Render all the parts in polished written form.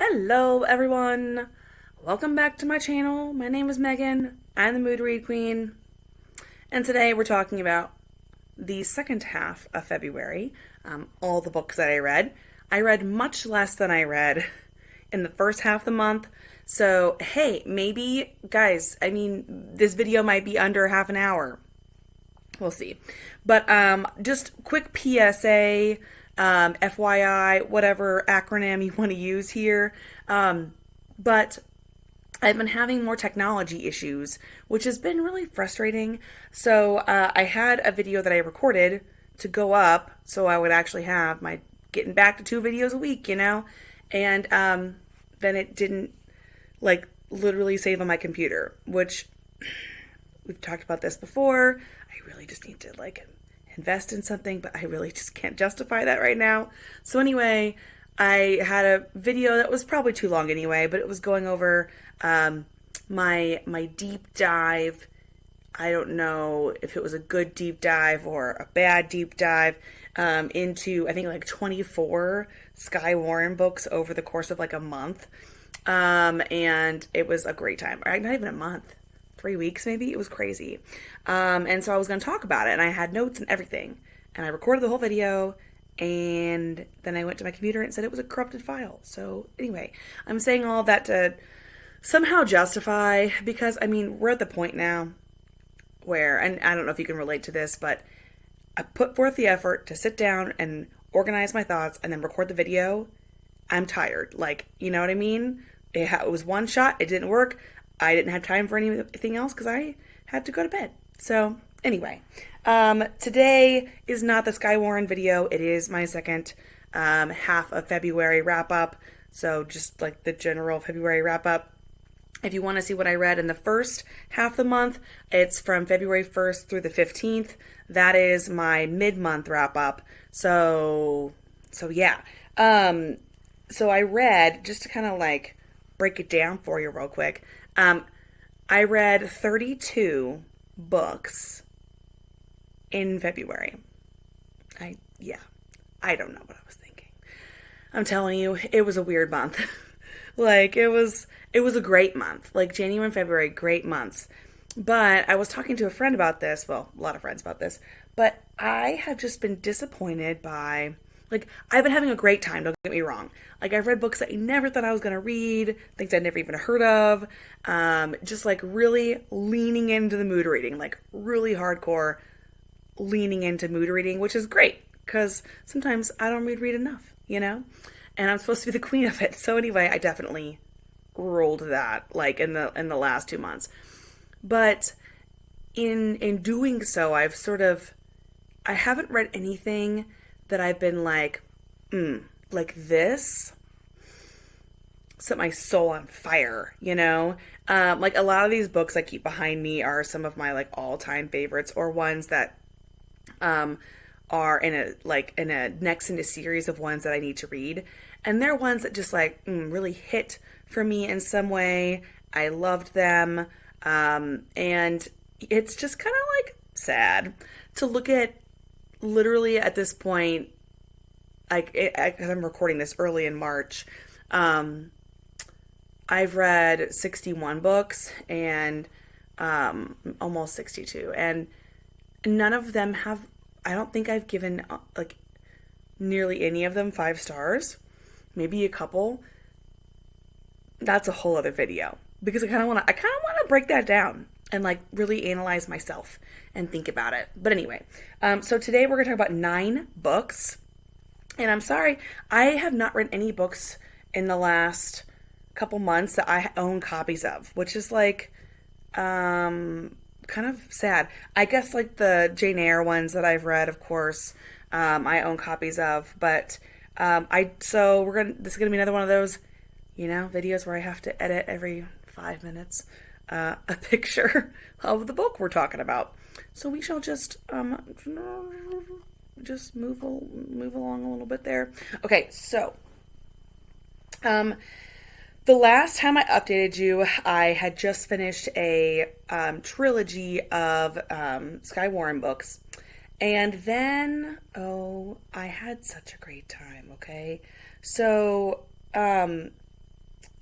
Hello, everyone. Welcome back to my channel. My name is Megan. I'm the Mood Read Queen. And today we're talking about the second half of February, all the books that I read. I read much less than I read in the first half of the month. So, hey, maybe, guys, this video might be under half an hour. We'll see. But just quick PSA, FYI, whatever acronym you want to use here. But I've been having more technology issues, which has been really frustrating. So I had a video that I recorded to go up, so I would actually have my getting back to 2 videos a week, and then it didn't literally save on my computer, which we've talked about this before. I really just need to invest in something, but I really just can't justify that right now. So anyway, I had a video that was probably too long anyway, but it was going over my deep dive. I don't know if it was a good deep dive or a bad deep dive into, I think, 24 Skye Warren books over the course of a month. And it was a great time. Not even a month. 3 weeks maybe. It was crazy. And so I was going to talk about it, and I had notes and everything. And I recorded the whole video, and then I went to my computer and it said it was a corrupted file. So anyway, I'm saying all of that to somehow justify, because we're at the point now where, and I don't know if you can relate to this, but I put forth the effort to sit down and organize my thoughts and then record the video. I'm tired. You know what I mean? It was one shot. It didn't work. I didn't have time for anything else because I had to go to bed. So anyway, today is not the Skye Warren video. It is my second half of February wrap up. So just the general February wrap up. If you want to see what I read in the first half of the month, it's from February 1st through the 15th. That is my mid-month wrap up. So yeah. So I read, just to kind of break it down for you real quick. I read 32 books in February. I don't know what I was thinking. I'm telling you, it was a weird month. It was a great month. January and February, great months. But I was talking to a friend about this, well, a lot of friends about this, but I have just been disappointed by, I've been having a great time, don't get me wrong. I've read books that I never thought I was going to read, things I'd never even heard of, just really leaning into the mood reading, really hardcore leaning into mood reading, which is great, because sometimes I don't read enough, and I'm supposed to be the queen of it. So anyway, I definitely ruled that, in the last 2 months. But in doing so, I haven't read anything that I've been this set my soul on fire, a lot of these books I keep behind me are some of my all-time favorites, or ones that are in a next in a series of ones that I need to read, and they're ones that just really hit for me in some way. I loved them, and it's just kind of sad to look at. Literally at this point, because I'm recording this early in March, I've read 61 books and almost 62, and none of them have, I don't think I've given nearly any of them 5 stars, maybe a couple. That's a whole other video, because I kind of want to break that down and really analyze myself and think about it. But anyway, so today we're going to talk about 9 books. And I'm sorry, I have not read any books in the last couple months that I own copies of, which is kind of sad. I guess the Jane Eyre ones that I've read, of course, I own copies of. But this is gonna be another one of those, videos where I have to edit every 5 minutes a picture of the book we're talking about. So we shall just move along a little bit there. Okay, so the last time I updated you, I had just finished a trilogy of Skye Warren books, and then I had such a great time. Okay, so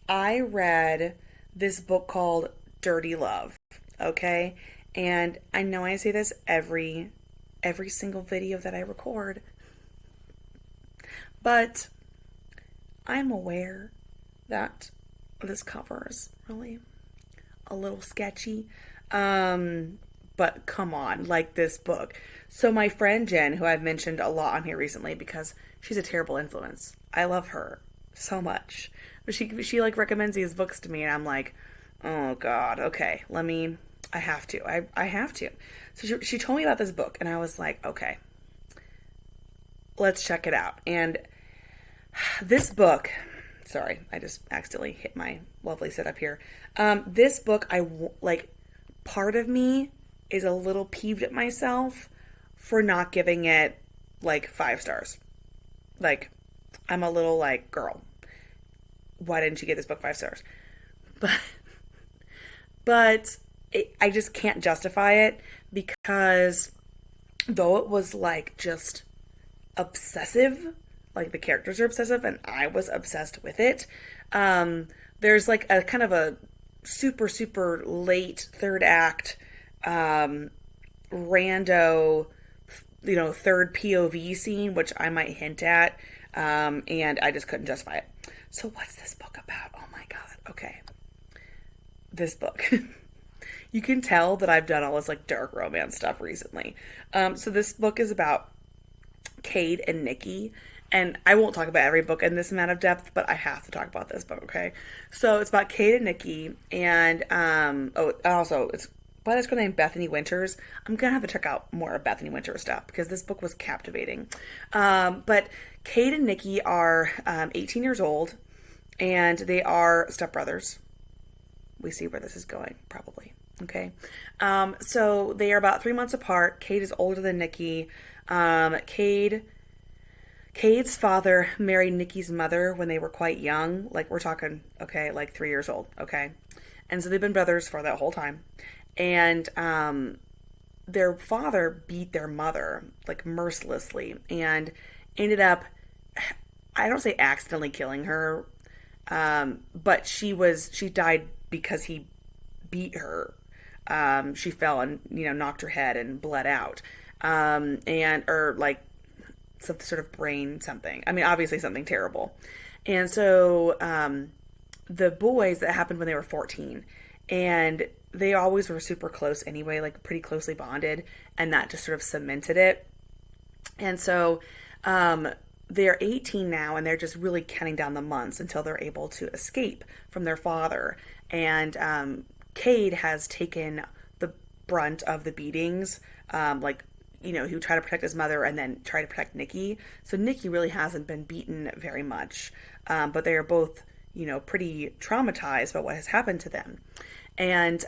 I read this book called Dirty Love, okay? And I know I say this every single video that I record, but I'm aware that this cover is really a little sketchy. But come on, like this book. So my friend Jen, who I've mentioned a lot on here recently because she's a terrible influence. I love her so much. But she like recommends these books to me and I'm like, "Oh god, okay. I have to. I have to." So she told me about this book and I was like, "Okay. Let's check it out." And this book, sorry, I just accidentally hit my lovely setup here. This book, like, part of me is a little peeved at myself for not giving it like 5 stars. Like, I'm a little like, girl, why didn't you give this book 5 stars? But, I just can't justify it because though it was like just obsessive, like the characters are obsessive and I was obsessed with it. There's like a kind of a super, super late third act, rando, third POV scene, which I might hint at. And I just couldn't justify it. So what's this book about? Oh my God. Okay. This book. You can tell that I've done all this like dark romance stuff recently. So this book is about Cade and Nikki. And I won't talk about every book in this amount of depth, but I have to talk about this book, okay? So it's about Cade and Nikki, and also it's by this girl named Bethany Winters. I'm gonna have to check out more of Bethany Winters stuff because this book was captivating. But Cade and Nikki are 18 years old, and they are stepbrothers. We see where this is going, probably. Okay, so they are about 3 months apart. Cade is older than Nikki. Cade's father married Nikki's mother when they were quite young. Like, we're talking, okay, like 3 years old, okay? And so they've been brothers for that whole time. And their father beat their mother, like, mercilessly. And ended up, I don't say accidentally killing her, but she died because he beat her. She fell and, knocked her head and bled out. Or like, some sort of brain something. I mean, obviously something terrible. And so the boys, that happened when they were 14. And they always were super close anyway, like pretty closely bonded. And that just sort of cemented it. And so they're 18 now and they're just really counting down the months until they're able to escape from their father. And Cade has taken the brunt of the beatings, who tried to protect his mother and then try to protect Nikki. So Nikki really hasn't been beaten very much. But they are both, pretty traumatized by what has happened to them. And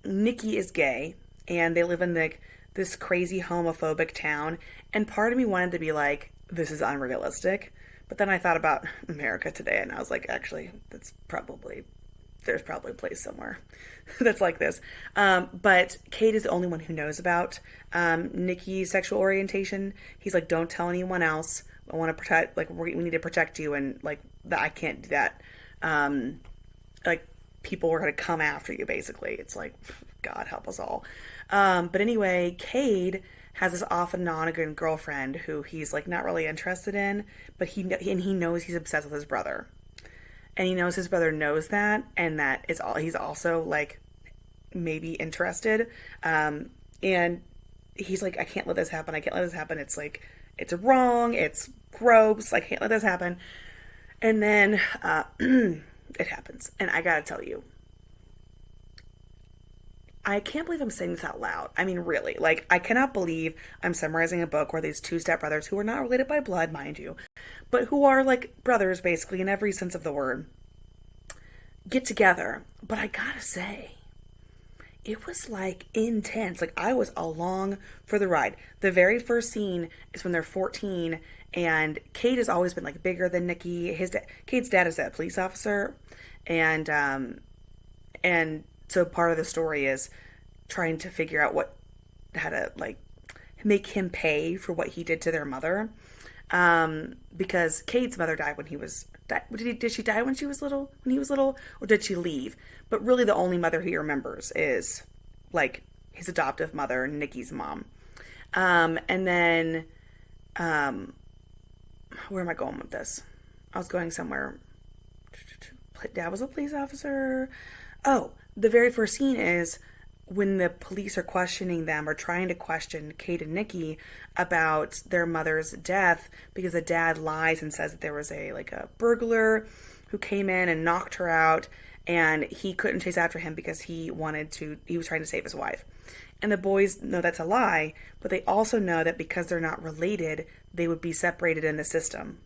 Nikki is gay and they live in this crazy homophobic town. And part of me wanted to be like, this is unrealistic. But then I thought about America today and I was like, actually, there's probably a place somewhere that's like this. But Cade is the only one who knows about Nikki's sexual orientation. He's like, don't tell anyone else. I want to protect, like, we need to protect you. And like, I can't do that. Like, people were going to come after you, basically. It's like, God help us all. But anyway, Cade has this off and on again girlfriend who he's like not really interested in, but he knows he's obsessed with his brother. And he knows his brother knows that, and that is all. He's also like maybe interested, and he's like, I can't let this happen. I can't let this happen. It's like, it's wrong. It's gross. I can't let this happen. And then it happens, and I gotta tell you, I can't believe I'm saying this out loud. I mean, really, like, I cannot believe I'm summarizing a book where these two stepbrothers, who are not related by blood, mind you, but who are like brothers, basically, in every sense of the word, get together. But I gotta say, it was like intense. Like, I was along for the ride. The very first scene is when they're 14, and Cade has always been like bigger than Nikki. Cade's dad is a police officer, and so part of the story is trying to figure out how to like make him pay for what he did to their mother. because Cade's mother died when he was. Did she die when she was little? When he was little, or did she leave? But really, the only mother he remembers is like his adoptive mother, Nikki's mom. And then, where am I going with this? I was going somewhere. Dad was a police officer. Oh, the very first scene is when the police are questioning them or trying to question Kate and Nikki about their mother's death because the dad lies and says that there was a burglar who came in and knocked her out and he couldn't chase after him because he was trying to save his wife. And the boys know that's a lie, but they also know that because they're not related, they would be separated in the system.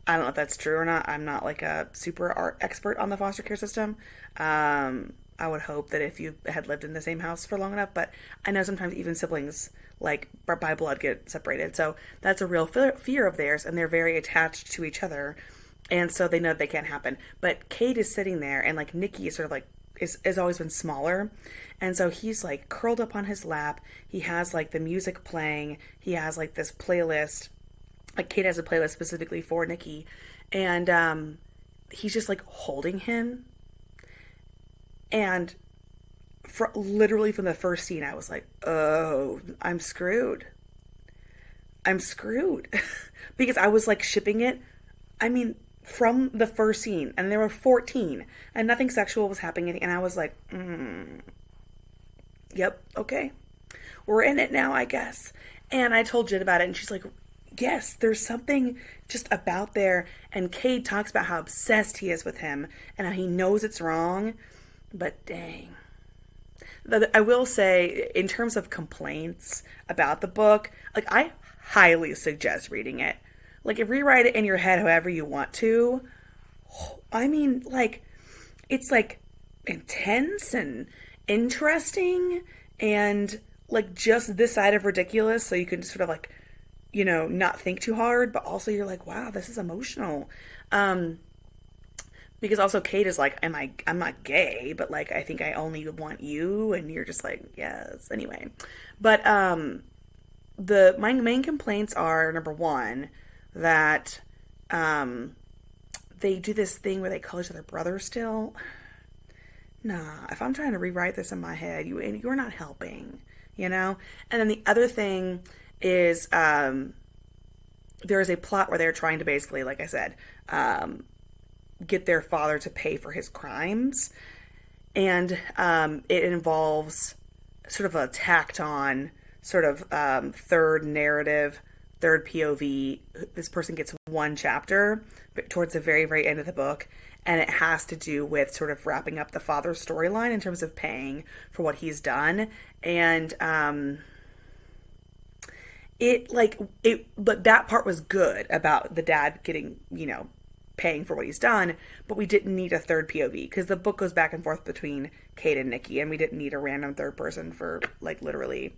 I don't know if that's true or not. I'm not like a super art expert on the foster care system. I would hope that if you had lived in the same house for long enough, but I know sometimes even siblings, like by blood, get separated. So that's a real fear of theirs, and they're very attached to each other, and so they know they can't happen. But Kate is sitting there, and like Nikki is sort of like is always been smaller, and so he's like curled up on his lap. He has like the music playing. He has like this playlist. Like Kate has a playlist specifically for Nikki, and he's just like holding him. And literally from the first scene, I was like, oh, I'm screwed. I'm screwed. Because I was like shipping it. I mean, from the first scene, and there were 14, and nothing sexual was happening, and I was like, yep, okay. We're in it now, I guess. And I told Jen about it, and she's like, yes, there's something just about there. And Cade talks about how obsessed he is with him, and how he knows it's wrong. But dang. I will say, in terms of complaints about the book, like, I highly suggest reading it. Like, rewrite it in your head however you want to. I mean, like, it's, like, intense and interesting and, like, just this side of ridiculous, so you can sort of, like, you know, not think too hard, but also you're like, wow, this is emotional. Because also Kate is like, I'm not gay, but like, I think I only want you. And you're just like, yes. Anyway. But, my main complaints are, number one, that, they do this thing where they call each other brothers still. Nah, if I'm trying to rewrite this in my head, you're not helping, you know? And then the other thing is, there is a plot where they're trying to basically, like I said, get their father to pay for his crimes, and it involves sort of a tacked on sort of third narrative, third POV. This person gets one chapter towards the very, very end of the book, and it has to do with sort of wrapping up the father's storyline in terms of paying for what he's done. And but that part was good about the dad getting, you know, paying for what he's done, but we didn't need a third POV because the book goes back and forth between Kate and Nikki, and we didn't need a random third person for like literally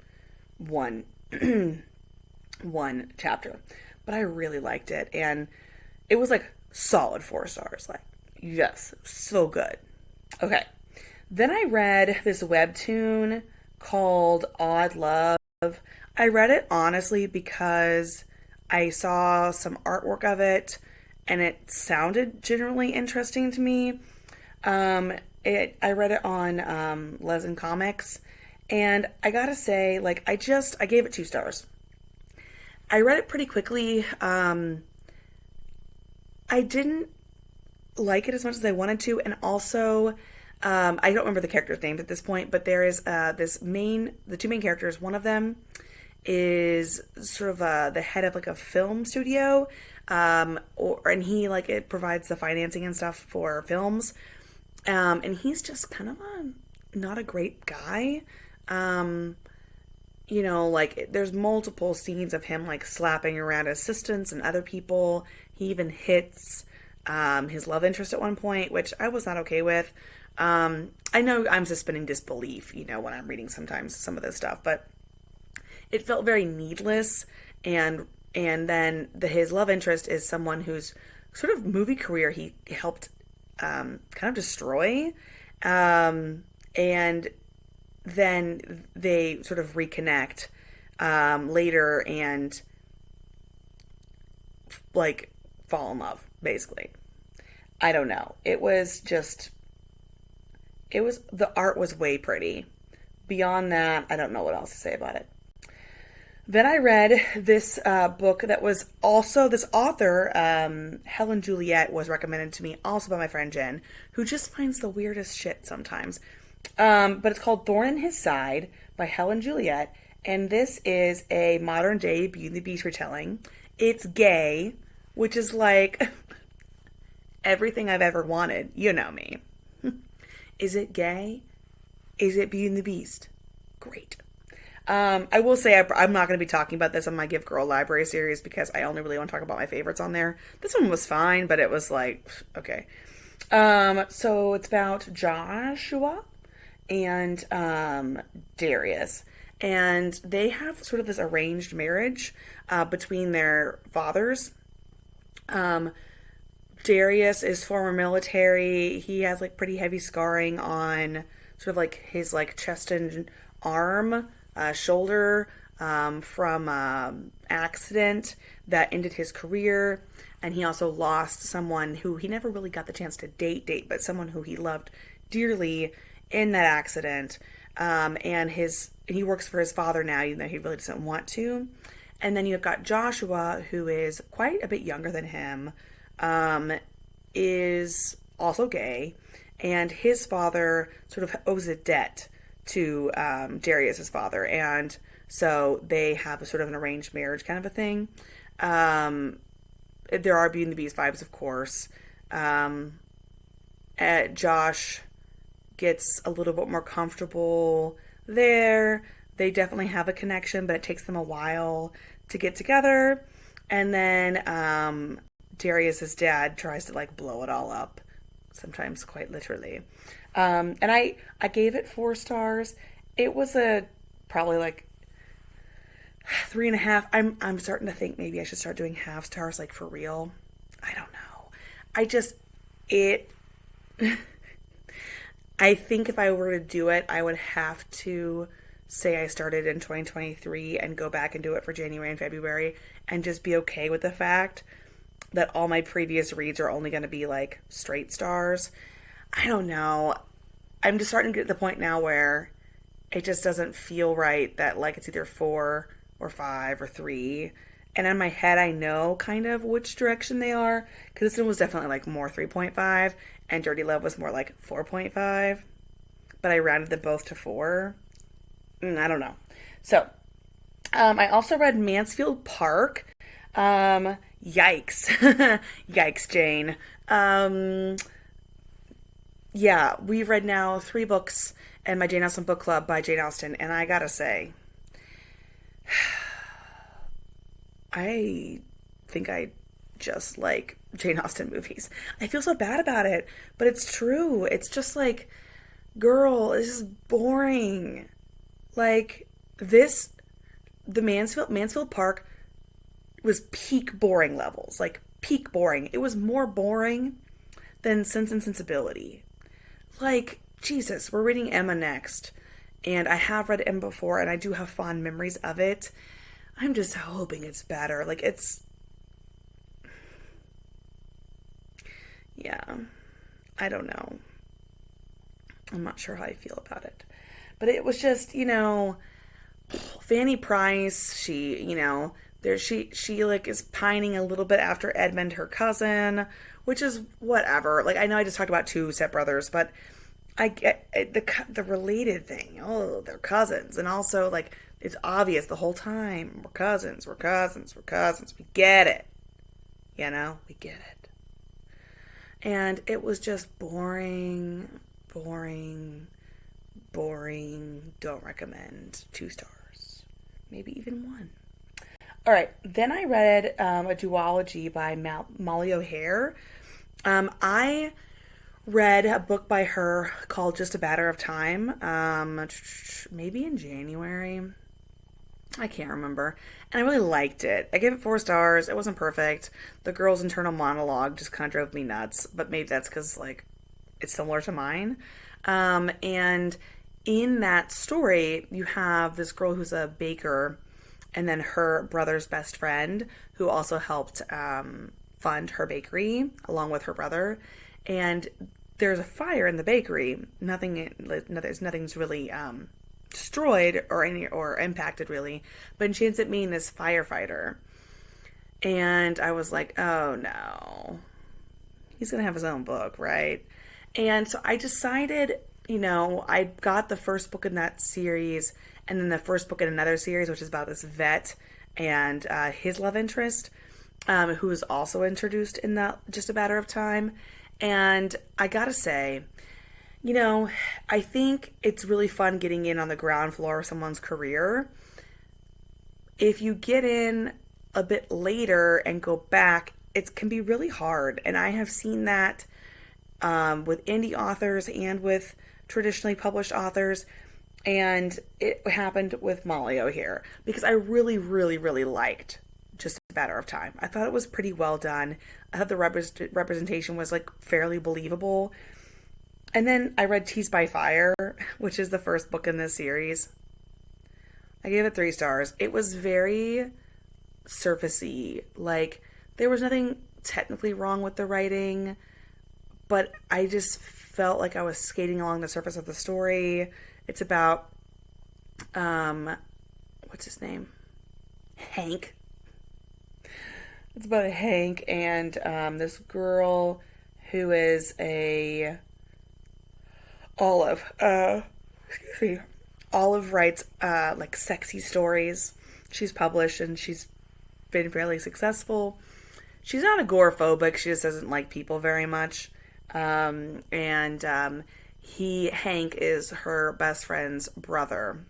one chapter. But I really liked it, and it was like solid 4 stars. Like, yes, so good. Okay, then I read this webtoon called Odd Love. I read it honestly because I saw some artwork of it and it sounded generally interesting to me. I read it on Lezen Comics, and I gotta say, like, I gave it 2 stars. I read it pretty quickly. I didn't like it as much as I wanted to, and also I don't remember the characters' names at this point, but there is the 2 main characters. One of them is sort of the head of like a film studio, and he like it provides the financing and stuff for films, and he's just kind of not a great guy. You know, like there's multiple scenes of him like slapping around assistants and other people. He even hits his love interest at one point, which I was not okay with. I know I'm suspending disbelief, you know, when I'm reading sometimes some of this stuff, but it felt very needless. And then his love interest is someone whose sort of movie career he helped kind of destroy. And then they sort of reconnect later, and like fall in love, basically. I don't know. The art was way pretty. Beyond that, I don't know what else to say about it. Then I read this book that was also this author, Helen Juliet, was recommended to me also by my friend Jen, who just finds the weirdest shit sometimes. But it's called Thorn in His Side by Helen Juliet, and this is a modern day Beauty and the Beast retelling. It's gay, which is like everything I've ever wanted. You know me. Is it gay? Is it Beauty and the Beast? Great. I will say I'm not going to be talking about this on my Give Girl Library series because I only really want to talk about my favorites on there. This one was fine, but it was like, okay. So it's about Joshua and Darius. And they have sort of this arranged marriage between their fathers. Darius is former military. He has like pretty heavy scarring on sort of like his like chest and arm, shoulder from accident that ended his career. And he also lost someone who he never really got the chance to date, but someone who he loved dearly in that accident. And he works for his father now, even though he really doesn't want to. And then you've got Joshua, who is quite a bit younger than him, is also gay, and his father sort of owes a debt to Darius's father, and so they have a sort of an arranged marriage kind of a thing. There are Beauty and the Beast vibes, of course. Josh gets a little bit more comfortable there. They definitely have a connection, but it takes them a while to get together. And then Darius's dad tries to like blow it all up, sometimes quite literally. And I gave it 4 stars. It was probably like 3.5. I'm starting to think maybe I should start doing half stars, like for real. I don't know. I think if I were to do it, I would have to say I started in 2023 and go back and do it for January and February and just be okay with the fact that all my previous reads are only going to be like straight stars. I don't know. I'm just starting to get to the point now where it just doesn't feel right that like it's either 4 or 5 or 3. And in my head, I know kind of which direction they are, because this one was definitely like more 3.5 and Dirty Love was more like 4.5, but I rounded them both to 4. I don't know. So I also read Mansfield Park. Yikes. Yikes, Jane. Yeah, we've read now 3 books in my Jane Austen book club by Jane Austen, and I gotta say, I think I just like Jane Austen movies. I feel so bad about it, but it's true. It's just like, girl, this is boring. Like, the Mansfield Park was peak boring levels. Like, peak boring. It was more boring than Sense and Sensibility. Like, Jesus, we're reading Emma next. And I have read Emma before, and I do have fond memories of it. I'm just hoping it's better. Like, yeah, I don't know. I'm not sure how I feel about it. But it was just, Fanny Price, she like is pining a little bit after Edmund, her cousin, which is whatever. Like, I know I just talked about 2 stepbrothers, but I get the related thing. Oh, they're cousins. And also, like, it's obvious the whole time. We're cousins. We get it. We get it. And it was just boring. Don't recommend. 2 stars. Maybe even 1. All right. Then I read a duology by Molly O'Hare. I read a book by her called Just a Matter of Time, maybe in January. I can't remember. And I really liked it. I gave it 4 stars. It wasn't perfect. The girl's internal monologue just kind of drove me nuts, but maybe that's because, like, it's similar to mine. And in that story, you have this girl who's a baker, and then her brother's best friend, who also helped fund her bakery along with her brother. And there's a fire in the bakery. Nothing's really destroyed or impacted really, but she ends up meeting this firefighter. And I was like, oh no, he's gonna have his own book, right? And so I decided, I got the first book in that series, and then the first book in another series, which is about this vet and his love interest, who is also introduced in that Just a Matter of Time. And I gotta say, I think it's really fun getting in on the ground floor of someone's career. If you get in a bit later and go back, it can be really hard. And I have seen that with indie authors and with traditionally published authors. And it happened with Molly O'Hare because I really, really, really liked Just a Matter of Time. I thought it was pretty well done. I thought the representation was like fairly believable. And then I read Teased by Fire, which is the first book in this series. I gave it 3 stars. It was very surfacey. Like, there was nothing technically wrong with the writing, but I just felt like I was skating along the surface of the story. It's about, what's his name? Hank. It's about Hank and this girl who is a Olive. Excuse me. Olive writes like sexy stories. She's published and she's been fairly successful. She's not agoraphobic. She just doesn't like people very much. Hank is her best friend's brother.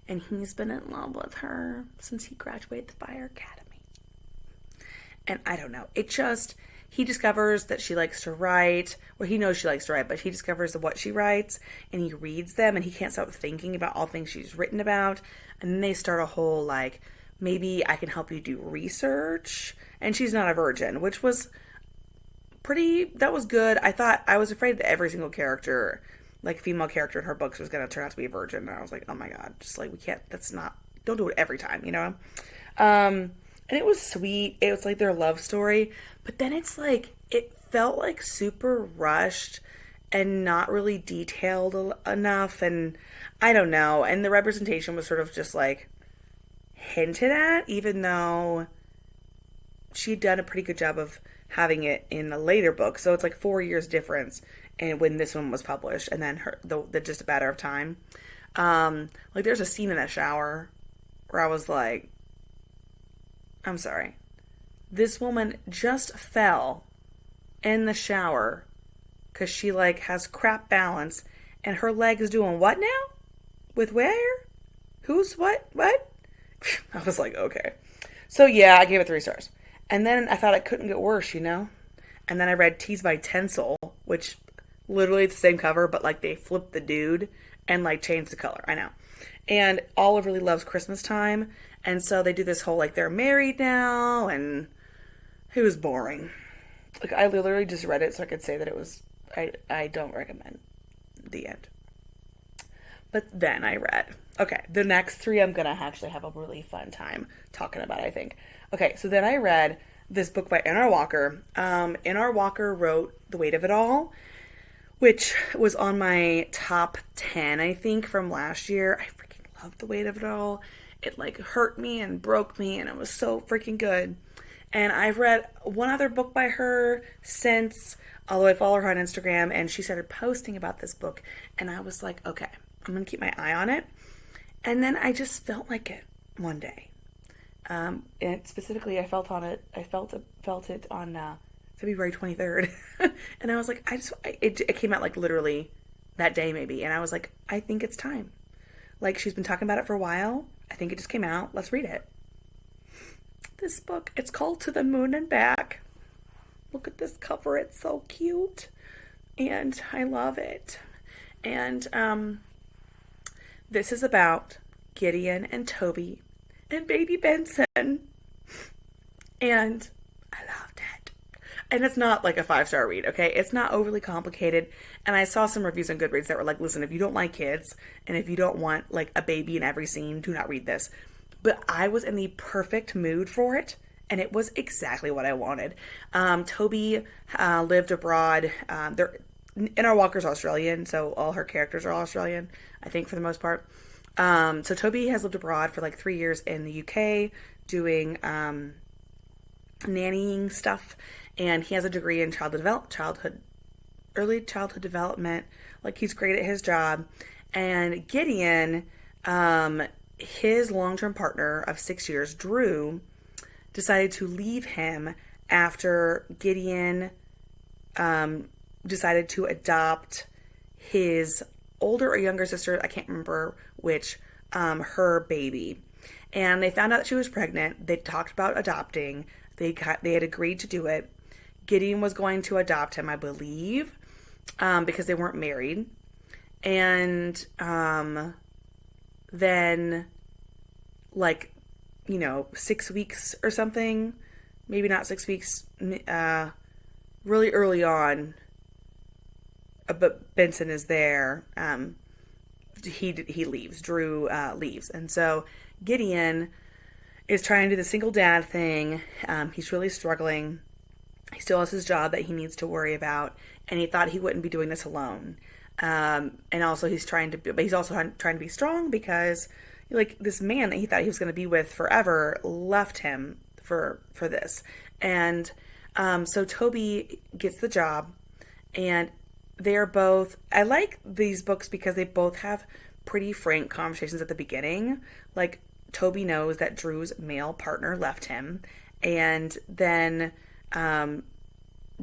And he's been in love with her since he graduated the Fire Academy. And I don't know. He discovers that she likes to write. Well, he knows she likes to write, but he discovers what she writes, and he reads them, and he can't stop thinking about all things she's written about. And then they start a whole, like, maybe I can help you do research. And she's not a virgin, which was that was good. I was afraid that every single character, like female character in her books, was going to turn out to be a virgin. And I was like, oh my God, just like, don't do it every time, And it was sweet. It was like their love story. But then it's like, it felt like super rushed and not really detailed enough. And I don't know. And the representation was sort of just like hinted at, even though she'd done a pretty good job of having it in a later book. So it's like 4 years difference and when this one was published and then the Just a Matter of Time. Like there's a scene in that shower where I was like, I'm sorry. This woman just fell in the shower because she like has crap balance and her leg is doing what now? With where? Who's what? What? I was like, okay. So yeah, I gave it 3 stars. And then I thought it couldn't get worse, And then I read Teased by Tencel, which literally it's the same cover, but like they flipped the dude and like changed the color. I know. And Olive really loves Christmas time. And so they do this whole, like, they're married now, and it was boring. Like, I literally just read it so I could say that it was, I don't recommend. The end. But then I read, okay, the next 3 I'm going to actually have a really fun time talking about, I think. Okay, so then I read this book by N.R. Walker. N.R. Walker wrote The Weight of It All, which was on my top 10, I think, from last year. I freaking love The Weight of It All. It like hurt me and broke me and it was so freaking good. And I've read one other book by her since, although I follow her on Instagram and she started posting about this book and I was like, okay, I'm going to keep my eye on it. And then I just felt like it one day. And specifically I felt it on February 23rd. And I was like, it came out like literally that day maybe. And I was like, I think it's time. Like she's been talking about it for a while. I think it just came out. Let's read it. This book, it's called To the Moon and Back. Look at this cover. It's so cute. And I love it. And this is about Gideon and Toby and baby Benson. And I loved it. And it's not like a 5-star read, okay? It's not overly complicated. And I saw some reviews on Goodreads that were like, listen, if you don't like kids and if you don't want like a baby in every scene, do not read this. but I was in the perfect mood for it. And it was exactly what I wanted. Toby lived abroad. Inner Walker's Australian, so all her characters are Australian, I think, for the most part. So Toby has lived abroad for like 3 years in the UK doing nannying stuff, and he has a degree in early childhood development. Like, he's great at his job. And Gideon, his long-term partner of 6 years, Drew, decided to leave him after Gideon decided to adopt his older or younger sister, I can't remember which, her baby. And they found out that she was pregnant. They talked about adopting. They had agreed to do it. Gideon was going to adopt him, I believe, because they weren't married. And then, like, 6 weeks or something, maybe not 6 weeks, really early on, but Benson is there. He leaves. Drew leaves, and so Gideon is trying to do the single dad thing. He's really struggling. He still has his job that he needs to worry about, and he thought he wouldn't be doing this alone. And also he's also trying to be strong because, like, this man that he thought he was going to be with forever left him for this. And so Toby gets the job, and they're both, I like these books because they both have pretty frank conversations at the beginning. Like, Toby knows that Drew's male partner left him, and then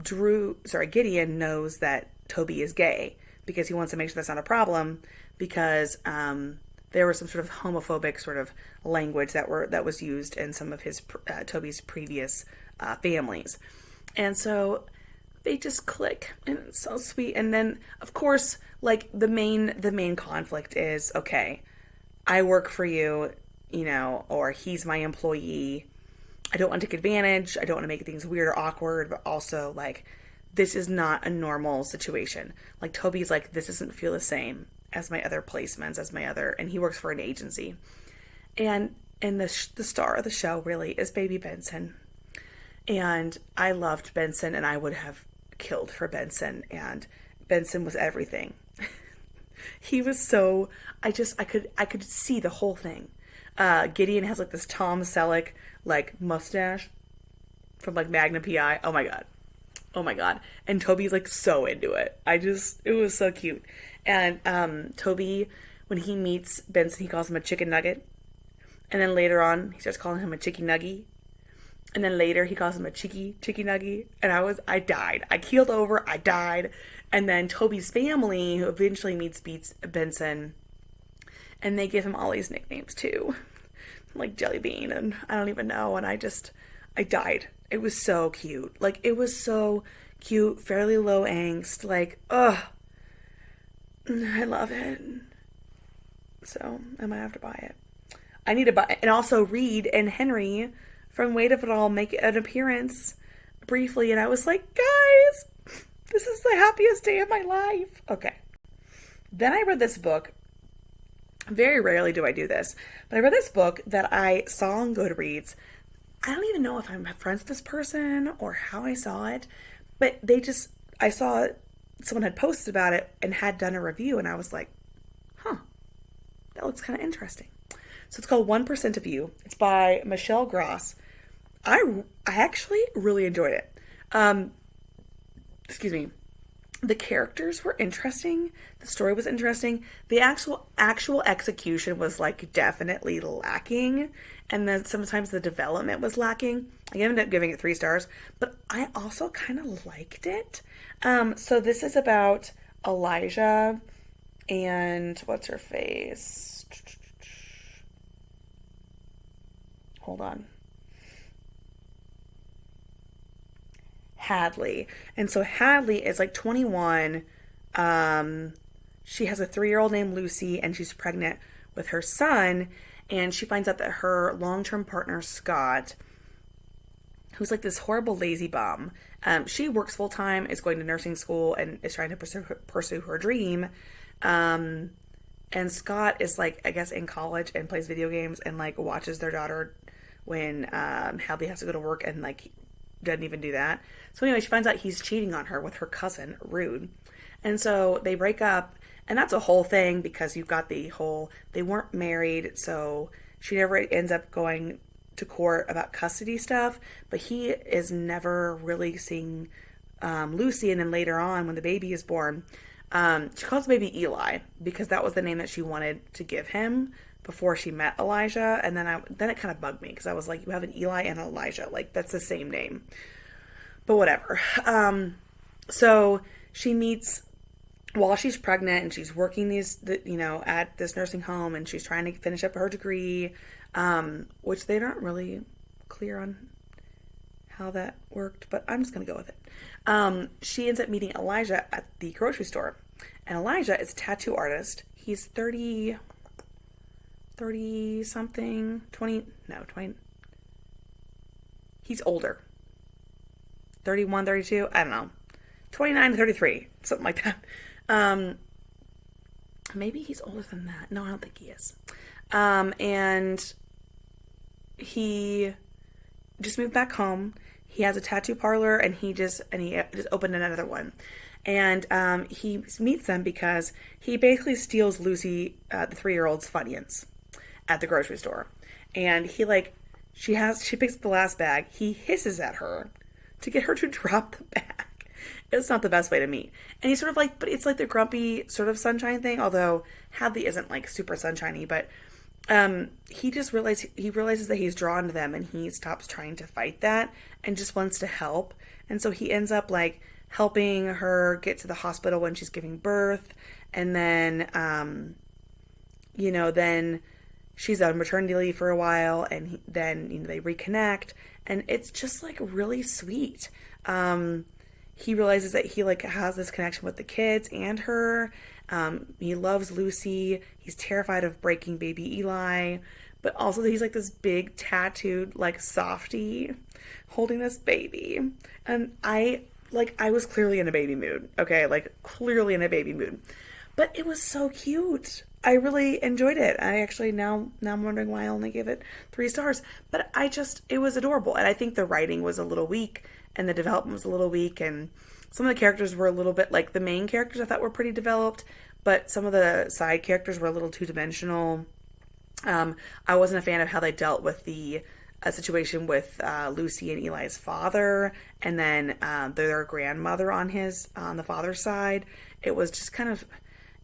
Gideon knows that Toby is gay because he wants to make sure that's not a problem, because there was some sort of homophobic sort of language that was used in some of his Toby's previous families. And so they just click, and it's so sweet. And then, of course, like, the main conflict is, okay, I work for you, or he's my employee. I don't want to take advantage. I don't want to make things weird or awkward, but also, like, this is not a normal situation. Like, Toby's like, this doesn't feel the same as my other placements, and he works for an agency. And the star of the show really is baby Benson. And I loved Benson, and I would have killed for Benson, and Benson was everything. He was so, I could see the whole thing. Gideon has like this Tom Selleck like mustache from like Magnum PI. Oh my god. And Toby's like so into it. It was so cute. And Toby, when he meets Benson, he calls him a chicken nugget. And then later on, he starts calling him a chicky nuggy. And then later, he calls him a chicky nuggy. And I died. I keeled over. I died. And then Toby's family, who eventually meets Benson, and they give him all these nicknames too. Like Jelly Bean, and I don't even know. And I died. It was so cute. Like, it was so cute, fairly low angst. Like, ugh. I love it. So, I might have to buy it. I need to buy it. And also, Reed and Henry from Weight of It All make an appearance briefly. And I was like, guys, this is the happiest day of my life. Okay. Then I read this book. Very rarely do I do this, but I read this book that I saw on Goodreads. I don't even know if I'm friends with this person or how I saw it, but I saw someone had posted about it and had done a review, and I was like, that looks kind of interesting. So it's called 1% of You. It's by Michelle Gross. I actually really enjoyed it. Excuse me. The characters were interesting. The story was interesting. The actual execution was like definitely lacking. And then sometimes the development was lacking. I ended up giving it 3 stars, but I also kind of liked it. So this is about Elijah and what's her face? Hold on. Hadley. And so Hadley is like 21. She has a 3-year-old named Lucy, and she's pregnant with her son. And she finds out that her long-term partner, Scott, who's like this horrible lazy bum, she works full-time, is going to nursing school, and is trying to pursue her dream. And Scott is like, I guess, in college and plays video games and like watches their daughter when Hadley has to go to work and like doesn't even do that. So anyway, she finds out he's cheating on her with her cousin, Rude. And so they break up, and that's a whole thing because you've got the whole, they weren't married, so she never ends up going to court about custody stuff, but he is never really seeing Lucy. And then later on, when the baby is born, she calls the baby Eli because that was the name that she wanted to give him before she met Elijah. And then it kind of bugged me because I was like, you have an Eli and an Elijah, like that's the same name, but whatever. So she meets while she's pregnant and she's working at this nursing home, and she's trying to finish up her degree, which they're not really clear on how that worked, but I'm just going to go with it. She ends up meeting Elijah at the grocery store, and Elijah is a tattoo artist. He's 30 something, 20, he's older. 31, 32, I don't know. 29 to 33, something like that. Maybe he's older than that. No, I don't think he is. And he just moved back home. He has a tattoo parlor, and he just opened another one. And he meets them because he basically steals Lucy, the 3-year-old's Funyuns at the grocery store. And she picks up the last bag. He hisses at her to get her to drop the bag. It's not the best way to meet. And he's sort of like, but it's like the grumpy sort of sunshine thing, although Hadley isn't like super sunshiny, but he realizes that he's drawn to them, and he stops trying to fight that and just wants to help. And so he ends up like helping her get to the hospital when she's giving birth. And then, then she's on maternity leave for a while, and then they reconnect, and it's just like really sweet. He realizes that he like has this connection with the kids and her. He loves Lucy. He's terrified of breaking baby Eli, but also that he's like this big tattooed like softie holding this baby. And I was clearly in a baby mood. Okay, like clearly in a baby mood. But it was so cute. I really enjoyed it. I actually now I'm wondering why I only gave it 3 stars. But it was adorable. And I think the writing was a little weak, and the development was a little weak, and some of the characters were a little bit like the main characters I thought were pretty developed, but some of the side characters were a little two-dimensional. I wasn't a fan of how they dealt with the situation with Lucy and Eli's father, and then their grandmother on the father's side. It was just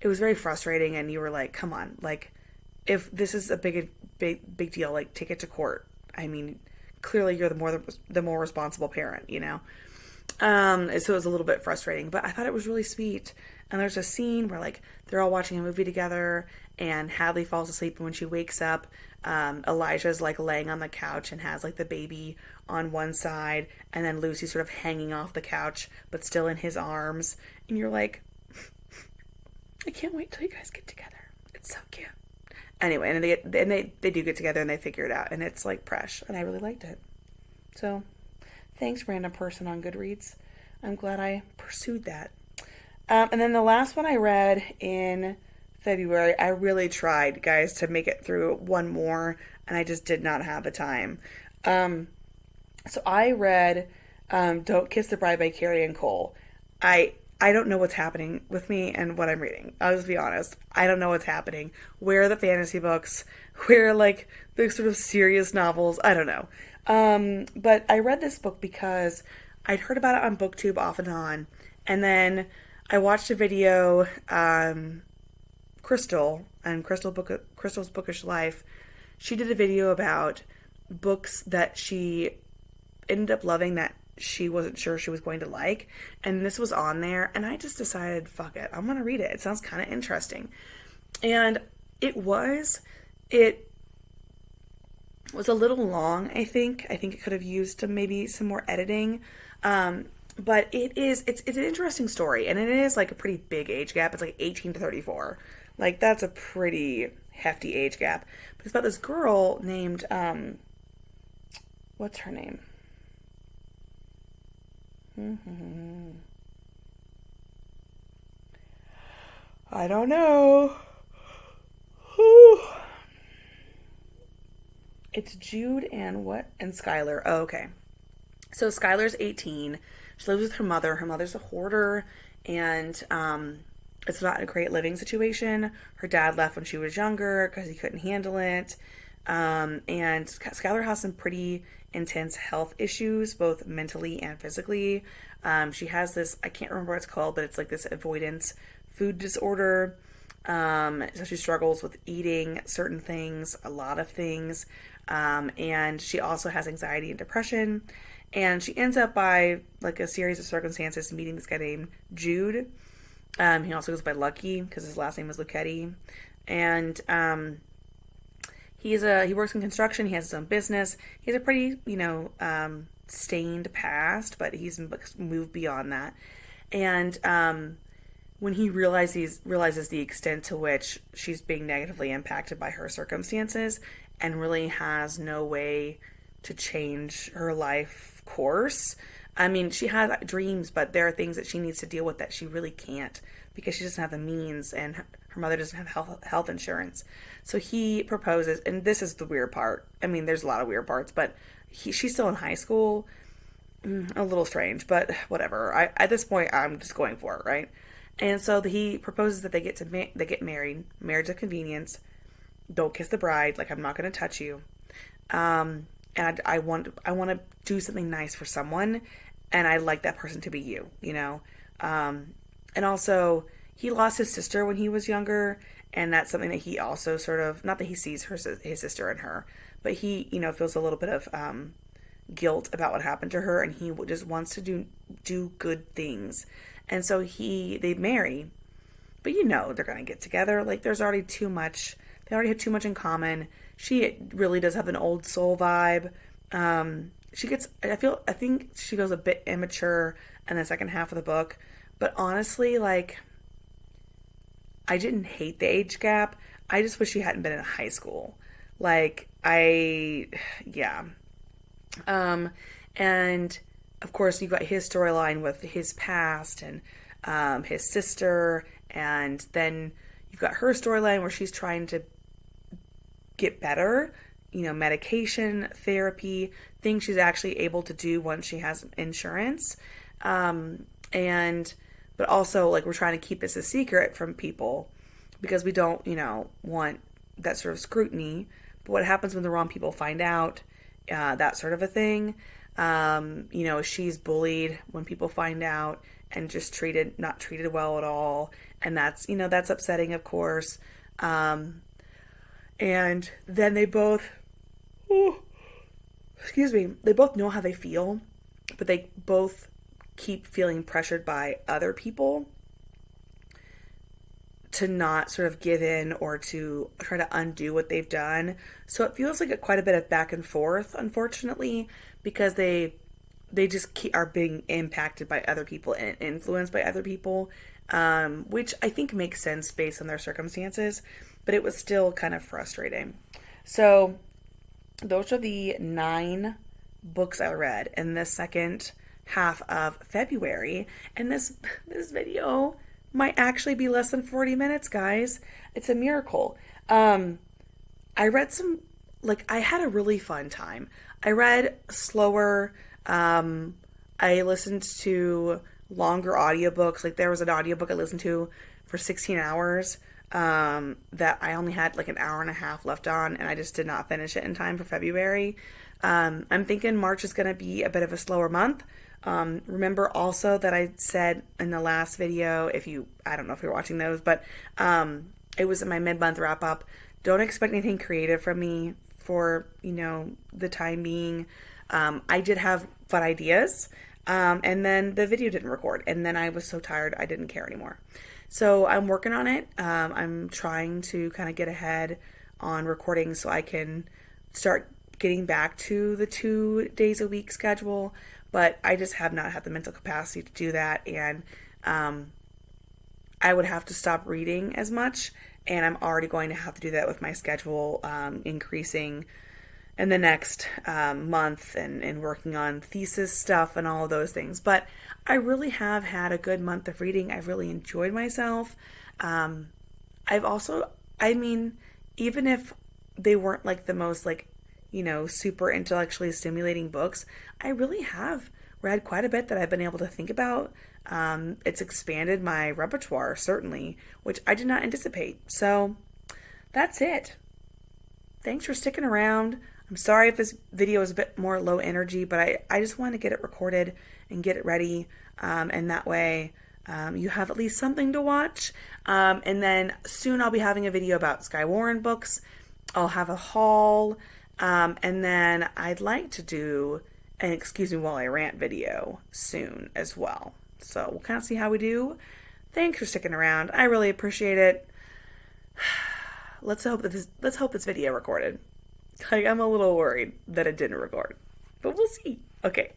it was very frustrating, and you were like, come on, like, if this is a big deal, like, take it to court. I mean, clearly you're the more responsible parent, so it was a little bit frustrating, but I thought it was really sweet. And there's a scene where like they're all watching a movie together, and Hadley falls asleep, and when she wakes up, Elijah's like laying on the couch and has like the baby on one side, and then Lucy sort of hanging off the couch but still in his arms, and you're like, I can't wait till you guys get together. It's so cute. Anyway, and they do get together, and they figure it out, and it's like fresh, and I really liked it. So thanks, random person on Goodreads. I'm glad I pursued that. And then the last one I read in February, I really tried, guys, to make it through one more, and I just did not have the time. So I read Don't Kiss the Bride by Carrie and Cole. I don't know what's happening with me and what I'm reading. I'll just be honest. I don't know what's happening. Where are the fantasy books? Where are, like, the sort of serious novels? I don't know. But I read this book because I'd heard about it on BookTube off and on. And then I watched a video, Crystal, and Crystal's Bookish Life. She did a video about books that she ended up loving that she wasn't sure she was going to like, and this was on there, and I just decided, fuck it, I'm gonna read it. It sounds kind of interesting. And it was a little long, I think it could have used maybe some more editing, but it's an interesting story, and it is like a pretty big age gap. It's like 18 to 34, like that's a pretty hefty age gap. But it's about this girl named what's her name? I don't know. It's Jude and what? And Skylar. Oh, okay. So Skylar's 18. She lives with her mother. Her mother's a hoarder, and it's not a great living situation. Her dad left when she was younger because he couldn't handle it. And Skylar has some pretty intense health issues, both mentally and physically. She has this, I can't remember what it's called, but it's like this avoidance food disorder. So she struggles with eating certain things, a lot of things. And she also has anxiety and depression. And she ends up by like a series of circumstances meeting this guy named Jude. He also goes by Lucky because his last name is Lucchetti. And he works in construction. He has his own business. He has a pretty, stained past, but he's moved beyond that. And when he realizes the extent to which she's being negatively impacted by her circumstances and really has no way to change her life course. I mean, she has dreams, but there are things that she needs to deal with that she really can't because she doesn't have the means and her mother doesn't have health insurance. So he proposes, and this is the weird part. I mean, there's a lot of weird parts, but she's still in high school. A little strange, but whatever. At this point, I'm just going for it, right? And so he proposes that they get married, marriage of convenience. Don't kiss the bride. Like, I'm not going to touch you. And I want to do something nice for someone, and I'd like that person to be you, And also, he lost his sister when he was younger, and that's something that he also sort of, not that he sees his sister in her, but he, feels a little bit of guilt about what happened to her, and he just wants to do good things. And so they marry, but they're going to get together. Like, there's already too much. They already have too much in common. She really does have an old soul vibe. I think she feels a bit immature in the second half of the book. But honestly, like, I didn't hate the age gap. I just wish she hadn't been in high school. Like, yeah. And of course you've got his storyline with his past and his sister, and then you've got her storyline where she's trying to get better, medication, therapy, things she's actually able to do once she has insurance. But also, like, we're trying to keep this a secret from people because we don't, want that sort of scrutiny. But what happens when the wrong people find out, that sort of a thing. She's bullied when people find out and just not treated well at all. And that's upsetting, of course. And then they both, they both know how they feel, but they both keep feeling pressured by other people to not sort of give in or to try to undo what they've done. So it feels like quite a bit of back and forth, unfortunately, because they just are being impacted by other people and influenced by other people, which I think makes sense based on their circumstances, but it was still kind of frustrating. So those are the 9 books I read in the second half of February, and this video might actually be less than 40 minutes, guys. It's a miracle. I read I had a really fun time. I read slower. I listened to longer audiobooks. Like, there was an audiobook I listened to for 16 hours that I only had like an hour and a half left on, and I just did not finish it in time for February. I'm thinking March is going to be a bit of a slower month. Remember also that I said in the last video, I don't know if you're watching those, but it was my mid-month wrap-up. Don't expect anything creative from me for, the time being. I did have fun ideas, and then the video didn't record, and then I was so tired I didn't care anymore. So I'm working on it. I'm trying to kind of get ahead on recording so I can start getting back to the 2 days a week schedule, but I just have not had the mental capacity to do that, and I would have to stop reading as much, and I'm already going to have to do that with my schedule increasing in the next month and working on thesis stuff and all of those things. But I really have had a good month of reading. I've really enjoyed myself. I've also, even if they weren't like the most like super intellectually stimulating books. I really have read quite a bit that I've been able to think about. It's expanded my repertoire, certainly, which I did not anticipate. So that's it. Thanks for sticking around. I'm sorry if this video is a bit more low energy, but I just want to get it recorded and get it ready. And that way you have at least something to watch. And then soon I'll be having a video about Skye Warren books. I'll have a haul. And then I'd like to do an Excuse Me While I Rant video soon as well. So we'll kind of see how we do. Thanks for sticking around. I really appreciate it. Let's hope this video recorded. I'm a little worried that it didn't record, but we'll see. Okay.